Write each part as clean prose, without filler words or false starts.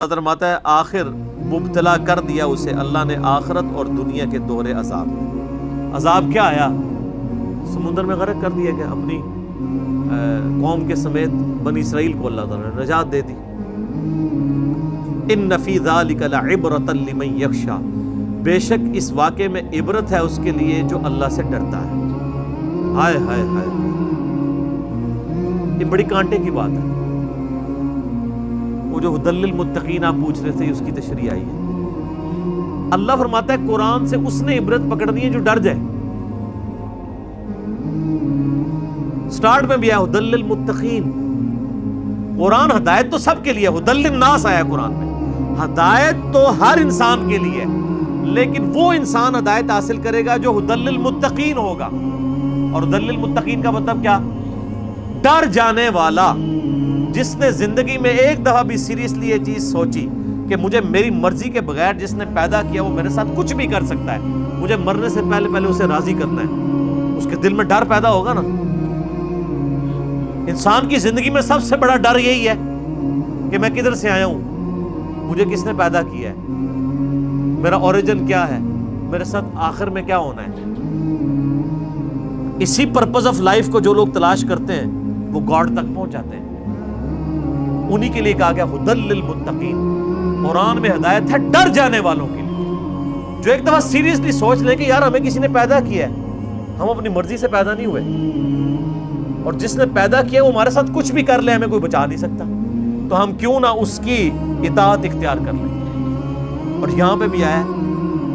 فرماتا ہے آخر مبتلا کر دیا اسے اللہ نے آخرت اور دنیا کے دوہرے عذاب میں۔ عذاب کیا آیا؟ سمندر میں غرق کر دیا گیا، اپنی قوم کے سمیت بنی اسرائیل کو اللہ تعالیٰ نے نجات دے دی۔ ان فی ذلک لعبرۃ لمن یخشی، بے شک اس واقعے میں عبرت ہے اس کے لیے جو اللہ سے ڈرتا ہے۔ ہائے ہائے ہائے، یہ بڑی کانٹے کی بات ہے۔ وہ جو ہدی للمتقین آپ پوچھ رہے تھے اس کی تشریح آئی ہے۔ اللہ فرماتا ہے قرآن سے اس نے عبرت پکڑنی ہے جو ڈر جائے۔ سٹارٹ میں بھی ہے ہدی للمتقین، قرآن ہدایت تو سب کے لیے، ہدی للناس آیا قرآن میں، ہدایت تو ہر انسان کے لیے، لیکن وہ انسان ہدایت حاصل کرے گا جو ہدی للمتقین ہوگا۔ اور ہدی للمتقین کا مطلب کیا؟ ڈر جانے والا، جس نے زندگی میں ایک دفعہ بھی سیریسلی یہ چیز سوچی کہ مجھے میری مرضی کے بغیر جس نے پیدا کیا وہ میرے ساتھ کچھ بھی کر سکتا ہے، مجھے مرنے سے پہلے پہلے اسے راضی کرنا ہے، اس کے دل میں ڈر پیدا ہوگا نا۔ انسان کی زندگی میں سب سے بڑا ڈر یہی ہے کہ میں کدھر سے آیا ہوں، مجھے کس نے پیدا کیا ہے، میرا اوریجن کیا ہے، میرے ساتھ آخر میں کیا ہونا ہے۔ اسی پرپز آف لائف کو جو لوگ تلاش کرتے ہیں وہ گاڈ تک پہنچ جاتے ہیں۔ انہی کے لیے کہا گیا ہدی للمتقین، قرآن میں ہدایت ہے ڈر جانے والوں کے لیے، جو ایک دفعہ سیریسلی سوچ لیں کہ یار ہمیں کسی نے پیدا کیا ہے، ہم اپنی مرضی سے پیدا نہیں ہوئے، اور جس نے پیدا کیا وہ ہمارے ساتھ کچھ بھی کر لے ہمیں کوئی بچا نہیں سکتا، تو ہم کیوں نہ اس کی اطاعت اختیار کر لیں۔ اور یہاں پہ بھی آیا ہے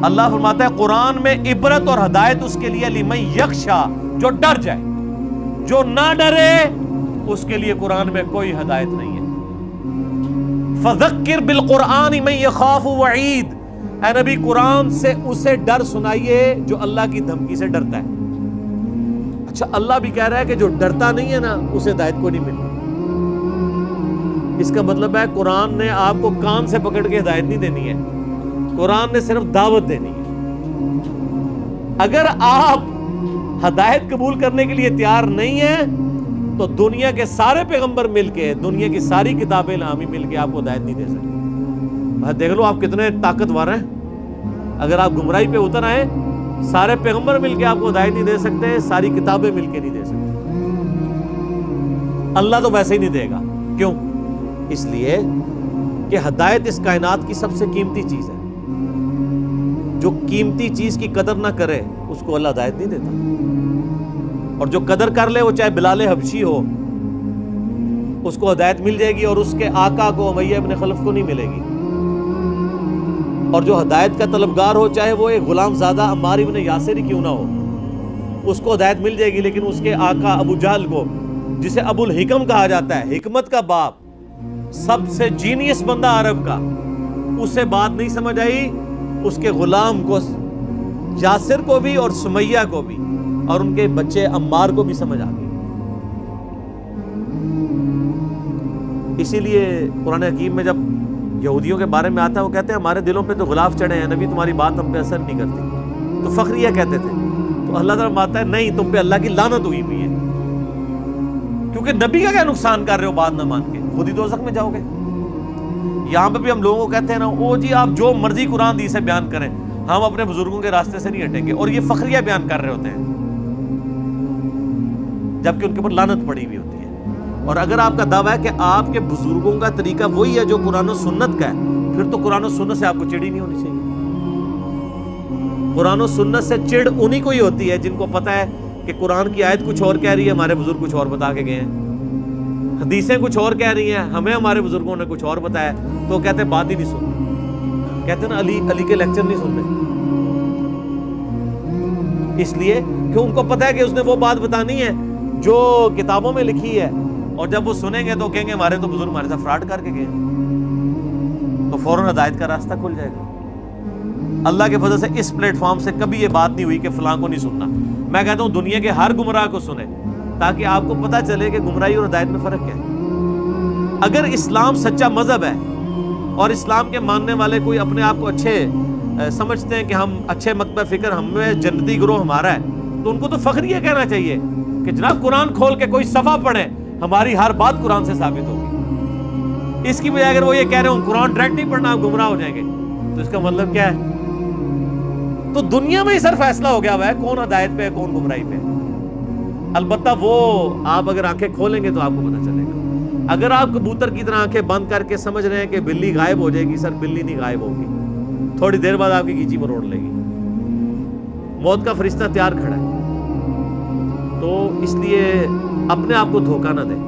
اللہ فرماتا ہے قرآن میں عبرت اور ہدایت اس کے لیے لمن یخشی، جو ڈر جائے، جو نہ ڈرے اس کے لیے قرآن میں کوئی ہدایت نہیں ہے۔ فذکر بالقرآن من یخاف وعید، اے نبی قرآن سے اسے ڈر سنائیے جو اللہ کی دھمکی سے ڈرتا ہے۔ اچھا، اللہ بھی کہہ رہا ہے کہ جو ڈرتا نہیں ہے نا اسے ہدایت کو نہیں ملتی۔ اس کا مطلب ہے قرآن نے آپ کو کان سے پکڑ کے ہدایت نہیں دینی ہے، قرآن نے صرف دعوت دینی ہے۔ اگر آپ ہدایت قبول کرنے کے لیے تیار نہیں ہیں تو دنیا کے سارے پیغمبر مل کے، دنیا کی ساری کتابیں الہامی مل کے آپ کو ہدایت نہیں دے سکتی۔ دیکھ لو آپ کتنے طاقتور ہیں، اگر آپ گمراہی پہ اتر آئے سارے پیغمبر مل کے آپ کو ہدایت نہیں دے سکتے، ساری کتابیں مل کے نہیں دے سکتے۔ اللہ تو ویسے ہی نہیں دے گا، کیوں؟ اس لیے کہ ہدایت اس کائنات کی سب سے قیمتی چیز ہے۔ جو قیمتی چیز کی قدر نہ کرے اس کو اللہ ہدایت نہیں دیتا، اور جو قدر کر لے وہ چاہے بلال حبشی ہو اس کو ہدایت مل جائے گی، اور اس کے آقا کو امیہ ابن خلف کو نہیں ملے گی۔ اور جو ہدایت کا طلبگار ہو چاہے وہ ایک غلام زادہ عمار ابن یاسر ہی کیوں نہ ہو، اس کو ہدایت مل جائے گی، لیکن اس کے آقا ابو جہل کو، جسے ابو الحکم کہا جاتا ہے، حکمت کا باپ، سب سے جینیس بندہ عرب کا، اسے بات نہیں سمجھ آئی، اس کے غلام کو، یاسر کو بھی اور سمیہ کو بھی، اور ان کے بچے عمار کو بھی سمجھ آ گئی۔ اسی لیے قرآن حکیم میں جب یہودیوں کے بارے میں آتا ہے وہ کہتے ہیں ہمارے دلوں پہ تو غلاف چڑھے ہیں نبی، تمہاری بات ہم پہ اثر نہیں کرتی، تو فخریہ کہتے تھے۔ تو اللہ تعالیٰ ماتا ہے نہیں، تم پہ اللہ کی لعنت ہوئی ہوئی ہے، کیونکہ نبی کا کیا نقصان کر رہے ہو بات نہ مان کے، خود ہی دوزخ میں جاؤ گے۔ یہاں پہ بھی ہم لوگوں کو کہتے ہیں نا، او جی آپ جو مرضی قرآن حدیث سے بیان کریں، ہم اپنے بزرگوں کے راستے سے نہیں ہٹیں گے، اور یہ فخریہ بیان کر رہے ہوتے ہیں جبکہ ان کے اوپر لعنت پڑی ہوئی ہوتی ہے۔ اور اگر آپ کا دعویٰ ہے کہ آپ کے بزرگوں کا طریقہ وہی ہے جو قرآن و سنت کا ہے، پھر تو قرآن و سنت سے آپ کو چڑ ہی نہیں ہونی چاہیے۔ قرآن و سنت سے چڑ انہی کو ہی ہوتی ہے جن کو پتہ ہے کہ قرآن کی آیت کچھ اور کہہ رہی ہے، ہمارے بزرگ کچھ اور بتا کے گئے ہیں، حدیثیں کچھ اور کہہ رہی ہیں، ہمیں ہمارے بزرگوں نے کچھ اور بتایا، تو کہتے ہیں بات ہی نہیں سنتے، کہتے ہیں نا علی کے لیکچر نہیں سنتے، اس لیے کہ ان کو پتہ ہے کہ اس نے وہ بات بتانی ہے جو کتابوں میں لکھی ہے، اور جب وہ سنیں گے تو کہیں گے ہمارے تو بزرگ ہمارے ساتھ فراڈ کر کے گئے، تو فوراً ہدایت کا راستہ کھل جائے گا۔ اللہ کے فضل سے اس پلیٹ فارم سے کبھی یہ بات نہیں ہوئی کہ فلاں کو نہیں سننا۔ میں کہتا ہوں دنیا کے ہر گمراہ کو سنیں، تاکہ آپ کو پتہ چلے کہ گمراہی اور ہدایت میں فرق کیا ہے۔ اگر اسلام سچا مذہب ہے اور اسلام کے ماننے والے کوئی اپنے آپ کو اچھے سمجھتے ہیں کہ ہم اچھے مکتب فکر، ہمیں جنتی گروہ ہمارا ہے، تو ان کو تو فخریہ کہنا چاہیے کہ جناب قرآن کھول کے کوئی صفحہ پڑھیں، ہماری ہر بات قرآن سے ثابت ہوگی۔ اس کی بجائے اگر وہ یہ کہہ رہے ہوں قرآن ڈائریکٹ نہیں پڑھنا آپ گمراہ ہو جائیں گے، تو اس کا مطلب کیا ہے؟ تو دنیا میں ہی سر فیصلہ ہو گیا ہوا ہے کون ہدایت پہ ہے کون گمراہی پہ ہے۔ البتہ وہ آپ اگر آنکھیں کھولیں گے تو آپ کو پتہ چلے گا۔ اگر آپ کبوتر کی طرح آنکھیں بند کر کے سمجھ رہے ہیں کہ بلی غائب ہو جائے گی، سر بلی نہیں غائب ہوگی، تھوڑی دیر بعد آپ کی گیچی مروڑ لے گی، موت کا فرشتہ تیار کھڑا ہے۔ تو اس لیے اپنے آپ کو دھوکہ نہ دیں،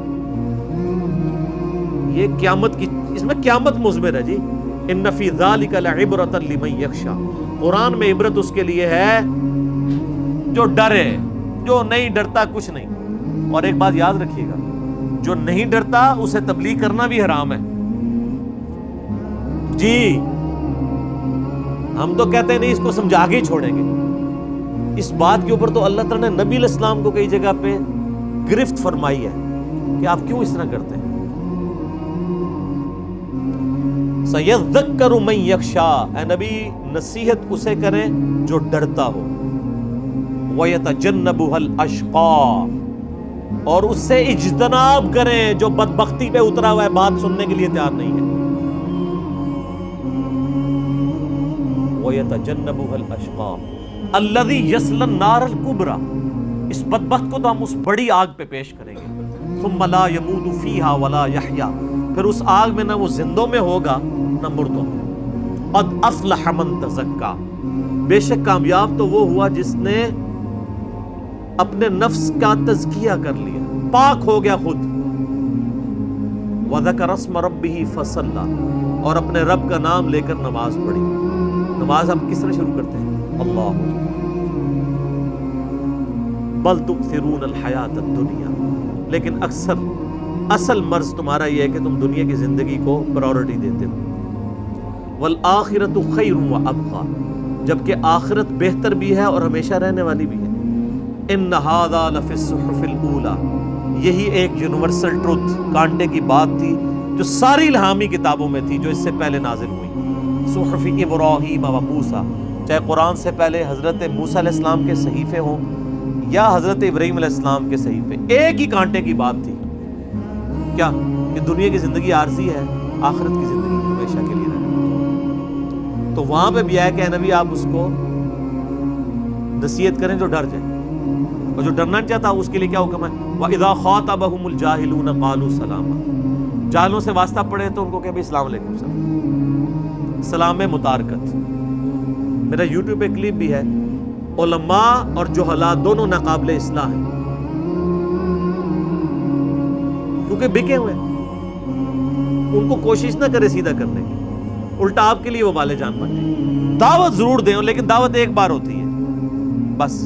یہ قیامت کی، اس میں قیامت مضمر ہے جی۔ ان فی ذلک لعبرۃ لمن یخشی، قرآن میں عبرت اس کے لیے ہے جو ڈرے، جو نہیں ڈرتا کچھ نہیں۔ اور ایک بات یاد رکھیے گا، جو نہیں ڈرتا اسے تبلیغ کرنا بھی حرام ہے جی۔ ہم تو کہتے ہیں نہیں، اس کو سمجھا کے ہی چھوڑیں گے۔ اس بات کے اوپر تو اللہ تعالیٰ نے نبی علیہ السلام کو کئی جگہ پہ گرفت فرمائی ہے کہ آپ کیوں اس طرح کرتے ہیں۔ سَيَذَّكَّرُ مَن يَخْشَىٰ، اے نبی نصیحت اسے کریں جو ڈرتا ہو، وَيَتَجَنَّبُهَا الْأَشْقَىٰ، اور اس سے اجتناب کریں جو بدبختی پہ اترا ہوا ہے، بات سننے کے لیے تیار نہیں ہے۔ وَيَتَجَنَّبُهَا الْأَشْقَىٰ الَّذِي يَصْلَى النَّارَ الْكُبْرَىٰ، اس بدبخت کو تو ہم اس بڑی آگ پہ پیش کریں گے۔ ثُمَّ لَا يَمُوتُ فِيهَا وَلَا يَحْيَىٰ، پھر اس آگ میں نہ وہ زندوں میں ہوگا نہ مردوں میں۔ قَدْ أَفْلَحَ مَن تَزَكَّىٰ، بے شک کامیاب تو وہ ہوا جس نے اپنے نفس کا تزکیہ کر لیا، پاک ہو گیا خود۔ وَذَكَرَ اسْمَ رَبِّهِ فَصَلَّىٰ، اور اپنے رب کا نام لے کر نماز پڑھی۔ نماز ہم کس طرح شروع کرتے ہیں؟ اللہ بل تؤثرون الحیات الدنیا، لیکن اکثر اصل مرض تمہارا یہ ہے کہ تم دنیا کی زندگی کو پرائورٹی دیتے ہو۔ والآخرۃ خیر وابقیٰ، جبکہ آخرت بہتر بھی ہے اور ہمیشہ رہنے والی بھی ہے۔ ان ھذا لفی الصحف الاولی، یہی ایک یونیورسل ٹروتھ، کانٹے کی بات تھی جو ساری الہامی کتابوں میں تھی جو اس سے پہلے نازل ہوئی۔ صحف ابراہیم و موسیٰ، چاہے قرآن سے پہلے حضرت موسیٰ علیہ السلام کے صحیفے ہوں یا حضرت ابراہیم علیہ السلام کے صحیفے، ایک ہی کانٹے کی بات تھی، کیا کہ دنیا کی زندگی عارضی ہے، آخرت کی زندگی ہمیشہ کے لیے رہے۔ تو وہاں پہ بھی آیا کہ اے نبی آپ اس کو نصیحت کریں جو ڈر جائے، اور جو ڈرنا نہیں چاہتا اس کے لیے کیا حکم ہے؟ وَإِذَا خَاطَبَهُمُ الْجَاهِلُونَ قَالُوا سَلَامًا، جاہلوں سے واسطہ پڑے تو ان کو کہ السلام علیکم، سلام متارکت۔ میرا یوٹیوب پہ کلپ بھی ہے، علماء اور جہلاء دونوں ناقابل اصلاح ہیں کیونکہ بکے ہوئے ہیں، ان کو کوشش نہ کرے سیدھا کرنے کی، الٹا آپ کے لیے وہ والے جان بن جائے۔ دعوت ضرور دیں، لیکن دعوت ایک بار ہوتی ہے بس۔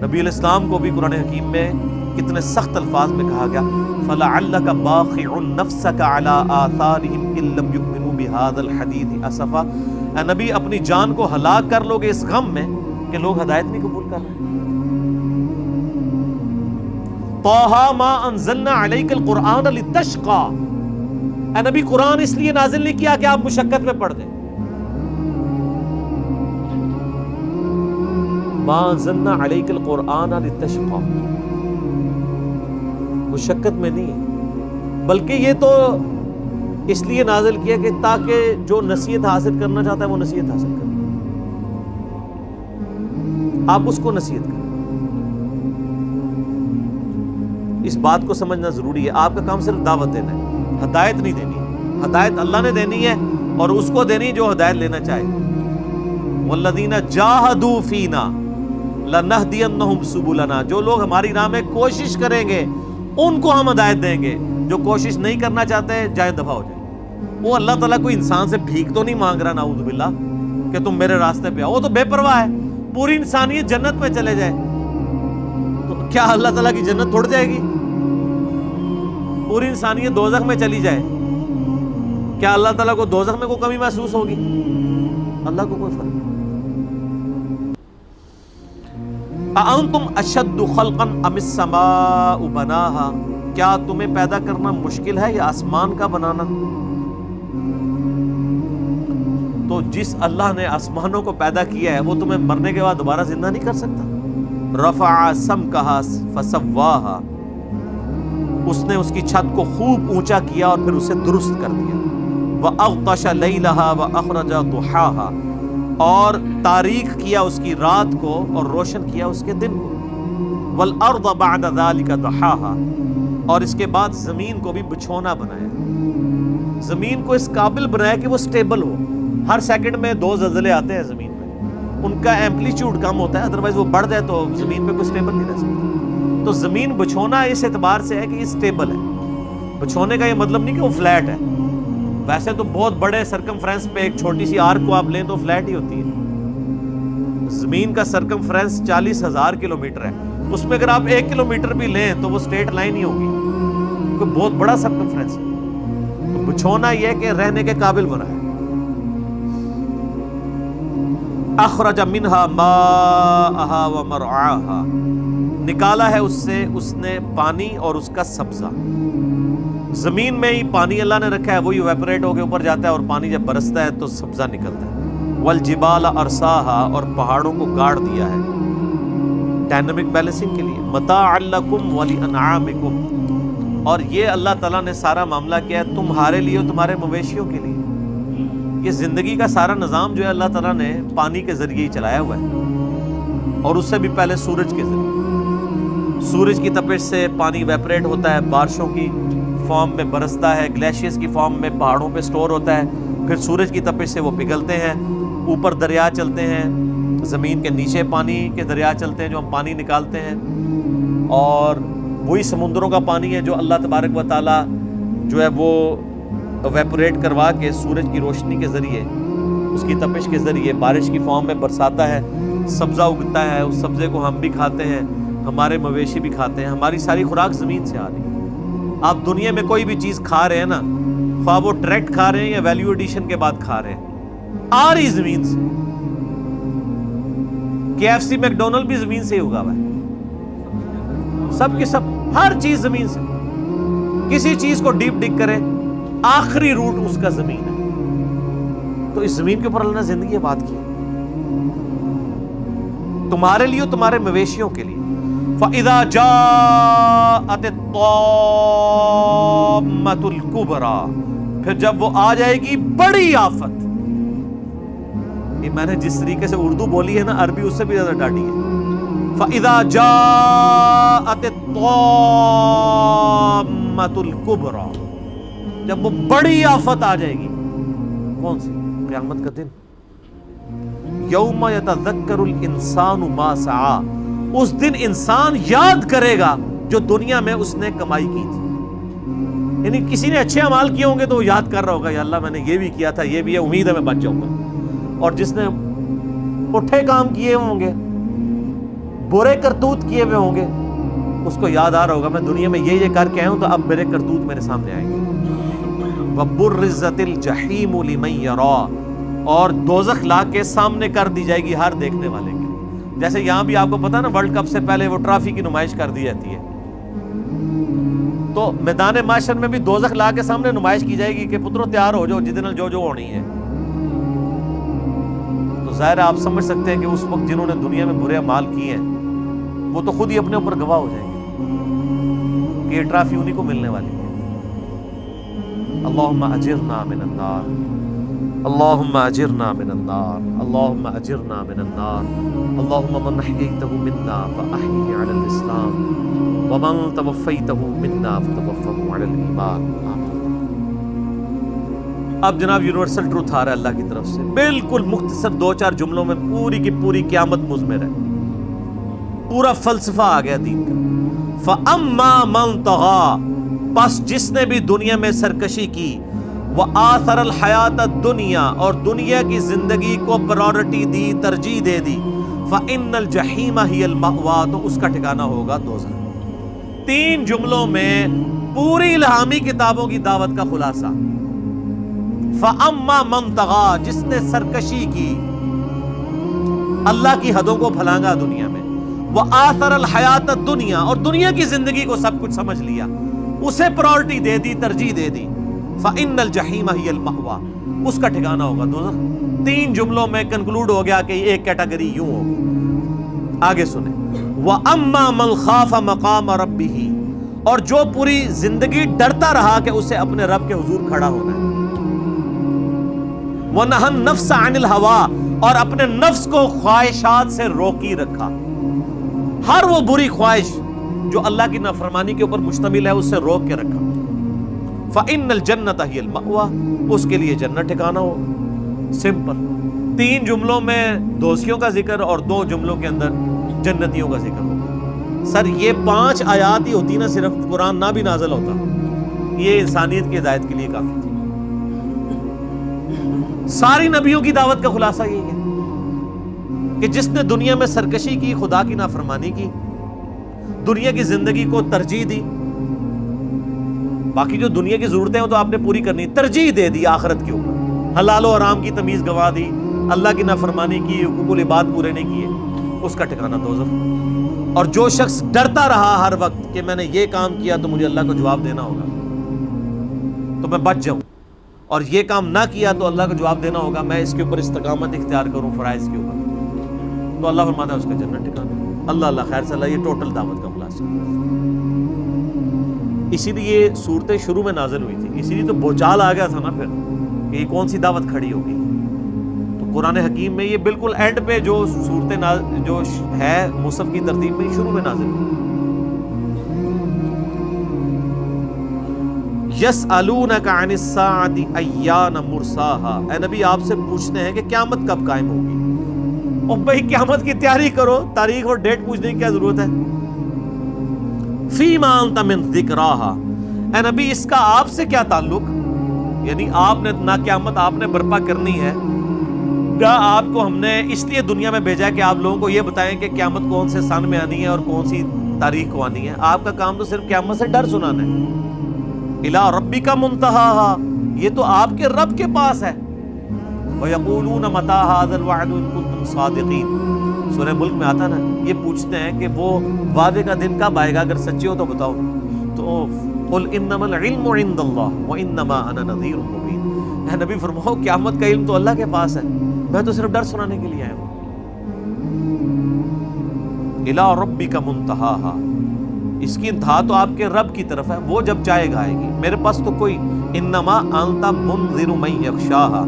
نبی علیہ السلام کو بھی قرآن حکیم میں کتنے سخت الفاظ میں کہا گیا، فَلَعَلَّكَ بَاخِعٌ نَفْسَكَ عَلَىٰ آثَارِهِمْ إِن لَّمْ يُؤْمِنُوا بِهَٰذَا الْحَدِيثِ أَسَفًا، اے نبی اپنی جان کو ہلاک کر لو گے اس غم میں کہ لوگ ہدایت نہیں قبول کر رہے۔ طٰہَ مَا أَنزَلْنَا عَلَيْكَ الْقُرْآنَ لِتَشْقَىٰ، اے نبی قرآن اس لیے نازل نہیں کیا کہ آپ مشقت میں پڑھ دیں۔ مَا أَنزَلْنَا عَلَيْكَ الْقُرْآنَ لِتَشْقَىٰ، مشقت میں نہیں ہے، بلکہ یہ تو اس لیے نازل کیا کہ تاکہ جو نصیحت حاصل کرنا چاہتا ہے وہ نصیحت حاصل کرے، آپ اس کو نصیحت کریں۔ اس بات کو سمجھنا ضروری ہے، آپ کا کام صرف دعوت دینا ہے، ہدایت نہیں دینی۔ ہدایت اللہ نے دینی ہے اور اس کو دینی جو ہدایت لینا چاہے۔ والذین جاہدوا فینا لنہدینہم سبلنا، جو لوگ ہماری راہ میں کوشش کریں گے ان کو ہم ہدایت دیں گے، جو کوشش نہیں کرنا چاہتے جائے دفعہ ہو جائے۔ وہ اللہ تعالیٰ کوئی انسان سے بھیک تو نہیں مانگ رہا نعوذ باللہ کہ تم میرے راستے پہ آؤ، وہ تو بے پرواہ ہے، پوری انسانیت جنت میں چلے جائے تو کیا اللہ تعالیٰ کی جنت تھوڑ جائے گی؟ پوری انسانیت دوزخ میں چلی جائے، کیا اللہ تعالیٰ کو دوزخ میں کوئی کمی محسوس ہوگی؟ اللہ کو کوئی فرق نہیں۔ اَأَنتُمْ أَشَدُّ خَلْقًا أَمِ السَّمَاءُ بَنَاهَا، کیا تمہیں پیدا کرنا مشکل ہے یا آسمان کا بنانا؟ تو جس اللہ نے آسمانوں کو پیدا کیا ہے وہ تمہیں مرنے کے بعد دوبارہ زندہ نہیں کر سکتا؟ رفع سمکہا فسواہا، اس نے اس کی چھت کو خوب اونچا کیا اور پھر اسے درست کر دیا. وَأَغْطَشَ لَيْلَهَا وَأَخْرَجَ ضُحَاهَا اور تاریک کیا اس کی رات کو اور روشن کیا اس کے دن کو. وَالْأَرْضَ بَعْدَ ذَلِكَ دَحَاهَا اور اس کے بعد زمین کو بھی بچھونا بنایا. زمین کو اس قابل بنایا کہ وہ سٹیبل ہو. ہر سیکنڈ میں 2 زلزلے آتے ہیں زمین پہ، ان کا ایمپلیٹیوڈ کم ہوتا ہے، ادروائز وہ بڑھ جائے تو زمین پہ کوئی سٹیبل نہیں رہ سکتا. تو زمین بچھونا اس اعتبار سے ہے کہ یہ سٹیبل ہے. بچھونے کا یہ مطلب نہیں کہ وہ فلیٹ ہے. ویسے تو بہت بڑے سرکمفرنس پہ ایک چھوٹی سی آرک کو آپ لیں تو فلیٹ ہی ہوتی ہے. زمین کا سرکمفرنس 40,000 کلومیٹر ہے، اس میں اگر آپ 1 کلومیٹر بھی لیں تو وہ اسٹریٹ لائن ہی ہوگی، کوئی بہت بڑا سرکمفرنس ہے. تو بچھونا یہ کہ رہنے کے قابل بنا ہے. اخرج منها ماءها ومرعاها نکالا ہے اس سے اس نے پانی اور اس کا سبزہ. زمین میں ہی پانی اللہ نے رکھا ہے، وہی ایویپوریٹ ہو کے اوپر جاتا ہے اور پانی جب برستا ہے تو سبزہ نکلتا ہے. والجبال ارساها اور پہاڑوں کو گاڑ دیا ہے ڈائنامک بیلنسنگ کے لیے. متاعا لکم ولانعامکم اور یہ اللہ تعالیٰ نے سارا معاملہ کیا ہے تمہارے لیے اور تمہارے مویشیوں کے لیے. یہ زندگی کا سارا نظام جو ہے اللہ تعالیٰ نے پانی کے ذریعے ہی چلایا ہوا ہے، اور اس سے بھی پہلے سورج کے ذریعے. سورج کی تپش سے پانی ویپریٹ ہوتا ہے، بارشوں کی فارم میں برستا ہے، گلیشیئرز کی فارم میں پہاڑوں پہ سٹور ہوتا ہے، پھر سورج کی تپش سے وہ پگھلتے ہیں. اوپر دریا چلتے ہیں، زمین کے نیچے پانی کے دریا چلتے ہیں جو ہم پانی نکالتے ہیں، اور وہی سمندروں کا پانی ہے جو اللہ تبارک و تعالیٰ جو ہے وہ ایویپوریٹ کروا کے سورج کی روشنی کے ذریعے اس کی تپش کے ذریعے بارش کی فارم میں برساتا ہے. سبزہ اگتا ہے، اس سبزے کو ہم بھی کھاتے ہیں، ہمارے مویشی بھی کھاتے ہیں. ہماری ساری خوراک زمین سے آ رہی ہے. آپ دنیا میں کوئی بھی چیز کھا رہے ہیں نا، خواہ وہ ڈائریکٹ کھا رہے ہیں یا ویلیو ایڈیشن کے بعد کھا رہے ہیں، آ رہی زمین سے. KFC میکڈونلڈ بھی زمین سے ہی اگا ہوا ہے. سب کی سب ہر چیز زمین سے. کسی چیز کو ڈیپ ڈگ کرے آخری روٹ اس کا زمین ہے. تو اس زمین کے اوپر اللہ نے زندگی آباد کی تمہارے لیے اور تمہارے مویشیوں کے لیے. فَإِذَا جَاءَتِ الطَّامَّةُ الْكُبْرَى پھر جب وہ آ جائے گی بڑی آفت. یہ میں نے جس طریقے سے اردو بولی ہے نا، عربی اس سے بھی زیادہ ڈاٹی ہے. فَإِذَا جَاءَتِ الطَّامَّةُ الْكُبْرَى جب وہ بڑی آفت آ جائے گی. کون سی؟ قیامت کا دن. یوم یتذکر الانسان ما سعی اس دن انسان یاد کرے گا جو دنیا میں اس نے کمائی کی تھی. یعنی کسی نے اچھے اعمال کیے ہوں گے تو وہ یاد کر رہا ہوگا یا اللہ میں نے یہ بھی کیا تھا، یہ بھی ہے، امید ہے میں بچ جاؤں گا. اور جس نے پٹھے کام کیے ہوں گے، برے کرتوت کیے ہوئے ہوں گے، اس کو یاد آ رہا ہوگا میں دنیا میں یہ کر کے آیا ہوں تو اب میرے کرتوت میرے سامنے آئیں گے. وَبُرِّزَتِ الْجَحِيمُ لِمَنْ يَرَى اور دوزخ لا کے سامنے کر دی جائے گی ہر دیکھنے والے کے. جیسے یہاں بھی آپ کو پتا نا ورلڈ کپ سے پہلے وہ ٹرافی کی نمائش کر دی جاتی ہے، تو میدان معاشر میں بھی دوزخ لا کے سامنے نمائش کی جائے گی کہ پترو تیار ہو جاؤ جدن جو ہونی ہے. تو ظاہر آپ سمجھ سکتے ہیں کہ اس وقت جنہوں نے دنیا میں برے اعمال کیے ہیں وہ تو خود ہی اپنے اوپر گواہ ہو جائیں گے کہ یہ ٹرافی انہی کو ملنے والی ہے. اللہم اجرنا من النار، اللہم اجرنا من النار، اللہم اجرنا من النار. اللہم من احییتہ منا فاحیہ علی الاسلام ومن توفیتہ منا فتوفہ علی الایمان. اب جناب یونیورسل ٹروتھ آ رہا ہے اللہ کی طرف سے، بالکل مختصر 2-4 جملوں میں پوری کی پوری قیامت مضمر ہے. پورا فلسفہ آ گیا دین کا. فَأَمَّا مَنْ طَغَى پس جس نے بھی دنیا میں سرکشی کی، وَآثَرَ الْحَيَاةَ الدُّنْيَا اور دنیا کی زندگی کو پرائورٹی دی، ترجیح دے دی، فَإِنَّ الْجَحِيمَ هِيَ الْمَأْوَىٰ تو اس کا ٹھکانہ ہوگا دوزخ. 3 جملوں میں پوری الہامی کتابوں کی دعوت کا خلاصہ. فَأَمَّا مَنْ طَغَى جس نے سرکشی کی، اللہ کی حدوں کو پھلانگا دنیا میں، وَآثَرَ الْحَيَاةَ الدُّنْيَا اور دنیا کی زندگی کو سب کچھ سمجھ لیا، اسے پرائورٹی دے دی، ترجیح دے دی، فَإِنَّ الْجَحِيمَ هِيَ الْمَأْوَىٰ اس کا ٹھکانہ ہوگا دوزخ. 3 جملوں میں کنکلوڈ ہو گیا کہ ایک کیٹیگری یوں ہوگی. آگے سنیں. وَأَمَّا مَنْ خَافَ مَقَامَ رَبِّهِ اور جو پوری زندگی ڈرتا رہا کہ اسے اپنے رب کے حضور کھڑا ہونا ہے. وَنَهَى النَّفْسَ عَنِ الْهَوَىٰ، اور اپنے نفس کو خواہشات سے روکی رکھا. ہر وہ بری خواہش جو اللہ کی نافرمانی کے اوپر مشتمل ہے اس سے روک کے رکھا. فَإِنَّ الْجَنَّةَ هِيَ الْمَأْوَىٰ، اس کے لیے جنت ٹھکانہ ہو. سمپل. 3 جملوں میں دوزخیوں کا ذکر اور 2 جملوں کے اندر جنتیوں کا ذکر ہو. سر یہ 5 آیات ہی ہوتی نا، صرف قرآن نہ بھی نازل ہوتا، یہ انسانیت کی ہدایت کے لیے کافی تھی. ساری نبیوں کی دعوت کا خلاصہ یہی ہے کہ جس نے دنیا میں سرکشی کی، خدا کی نافرمانی کی، دنیا کی زندگی کو ترجیح دی، باقی جو دنیا کی ضرورتیں ہیں تو آپ نے پوری کرنی، ترجیح دے دی آخرت کے اوپر، حلال و حرام کی تمیز گنوا دی، اللہ کی نافرمانی کی، حقوق العباد پورے نہیں کیے، اس کا ٹھکانہ دوزخ. اور جو شخص ڈرتا رہا ہر وقت کہ میں نے یہ کام کیا تو مجھے اللہ کو جواب دینا ہوگا تو میں بچ جاؤں، اور یہ کام نہ کیا تو اللہ کو جواب دینا ہوگا، میں اس کے اوپر استقامت اختیار کروں فرائض کے اوپر، تو اللہ فرماتا ہے اس کا جنت ٹھکانہ. اللہ خیر صلی اللہ. یہ ٹوٹل دعوت کا خلاصہ. اسی لیے یہ صورتیں شروع میں نازل ہوئی تھی، اسی لیے تو بھوچال آ گیا تھا نا پھر کہ یہ کون سی دعوت کھڑی ہوگی. تو قرآن حکیم میں یہ بالکل اینڈ پہ جو صورتیں جو ہے مصحف کی ترتیب میں شروع میں نازل ہوئی. یسألونک عن الساعة ایان مرساها، اے نبی آپ سے پوچھتے ہیں کہ قیامت کب قائم ہوگی. اور بھائی قیامت کی تیاری کرو، تاریخ اور ڈیٹ پوچھنے کی کیا ضرورت ہے. فیما انت من ذکراها، اے نبی اس کا آپ سے کیا تعلق، یعنی آپ نے نہ قیامت آپ نے برپا کرنی ہے نہ آپ کو ہم نے اس لیے دنیا میں بھیجا ہے کہ آپ لوگوں کو یہ بتائیں کہ قیامت کون سے سن میں آنی ہے اور کون سی تاریخ کو آنی ہے. آپ کا کام تو صرف قیامت سے ڈر سنانا ہے. الی ربک منتہاها، یہ تو آپ کے رب کے پاس ہے. وَيَقُولُونَ مَتَىٰ هَٰذَا الْوَعْدُ إِن كُنتُمْ صَادِقِينَ، سورہ ملک میں آتا نا، یہ پوچھتے ہیں کہ وہ وعدے کا دن کب آئے گا، اگر سچے ہو تو بتاؤ. تو قُلْ إِنَّمَا الْعِلْمُ عِندَ اللَّهِ وَإِنَّمَا أَنَا نَذِيرٌ مُّبِينٌ. اے نبی فرماؤ قیامت کا علم تو اللہ کے پاس ہے، میں تو صرف ڈر سنانے کے لیے آیا ہوں. الی ربک منتہاها، اس کی انتہا تو آپ کے رب کی طرف ہے، وہ جب چاہے گا آئے گی. میرے پاس تو کوئی انما انت منذر من یخشاها،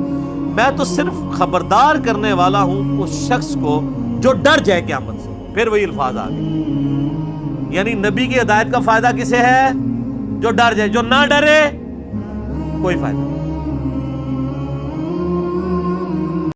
میں تو صرف خبردار کرنے والا ہوں اس شخص کو جو ڈر جائے قیامت سے. پھر وہی الفاظ آ گئے، یعنی نبی کی ہدایت کا فائدہ کسے ہے؟ جو ڈر جائے. جو نہ ڈرے کوئی فائدہ نہیں.